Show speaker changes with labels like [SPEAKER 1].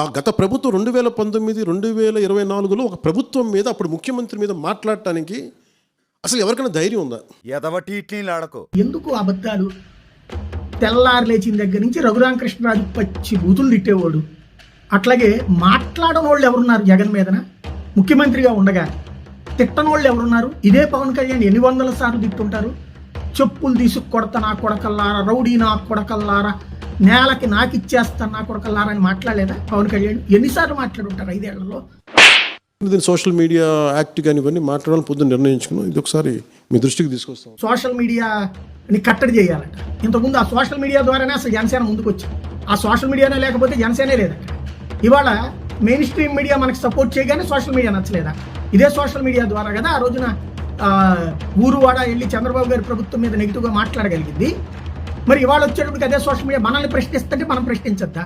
[SPEAKER 1] ఆ గత ప్రభుత్వం 2019, 2024లో ఒక ప్రభుత్వం మీద అప్పుడు ముఖ్యమంత్రి మీద మాట్లాడటానికి అసలు ఎవరికైనా ధైర్యం ఉందా?
[SPEAKER 2] ఎదవటి ఇట్లీలు ఆడకు.
[SPEAKER 3] ఎందుకు అబద్ధాలు? తెల్లారు లేచిన దగ్గర నుంచి రఘురామకృష్ణరాజు పచ్చి బూతులు తిట్టేవాడు. అట్లాగే మాట్లాడనోళ్ళు ఎవరున్నారు జగన్ మీదన? ముఖ్యమంత్రిగా ఉండగా తిట్టనోళ్ళు ఎవరున్నారు? ఇదే పవన్ కళ్యాణ్ ఎన్ని వందల సార్లు తిట్టుంటారు. చెప్పులు తీసుకు కొడతా నా కొడకల్లారా, రౌడీ నా కొడకల్లారా, నేలకి నాకిచ్చేస్తాను నా కొడకల్లారా అని మాట్లాడలేదా పవన్ కళ్యాణ్? ఎన్నిసార్లు మాట్లాడుంటారు 5 ఏళ్లలో?
[SPEAKER 1] దీని సోషల్ మీడియా యాక్ట్ కానీ ఇవన్నీ మాట్లాడాలని పొద్దున్న నిర్ణయించుకున్నాం. ఇది ఒకసారి మీ దృష్టికి తీసుకొస్తాం.
[SPEAKER 3] సోషల్ మీడియాని కట్టడి చేయాలట. ఇంతకుముందు ఆ సోషల్ మీడియా ద్వారానే అసలు జనసేన ముందుకు వచ్చింది. ఆ సోషల్ మీడియానే లేకపోతే జనసేనే లేదట. ఇవాళ మెయిన్ స్ట్రీమ్ మీడియా మనకి సపోర్ట్ చేయగానే సోషల్ మీడియా నచ్చలేదా? ఇదే సోషల్ మీడియా ద్వారా కదా ఆ రోజున ఊరువాడ వెళ్ళి చంద్రబాబు గారి ప్రభుత్వం మీద నెగిటివ్గా మాట్లాడగలిగింది. మరి ఇవాళ వచ్చేటప్పటికి అదే సోషల్ మీడియా మనల్ని ప్రశ్నిస్తుంటే మనం ప్రశ్నించద్దా?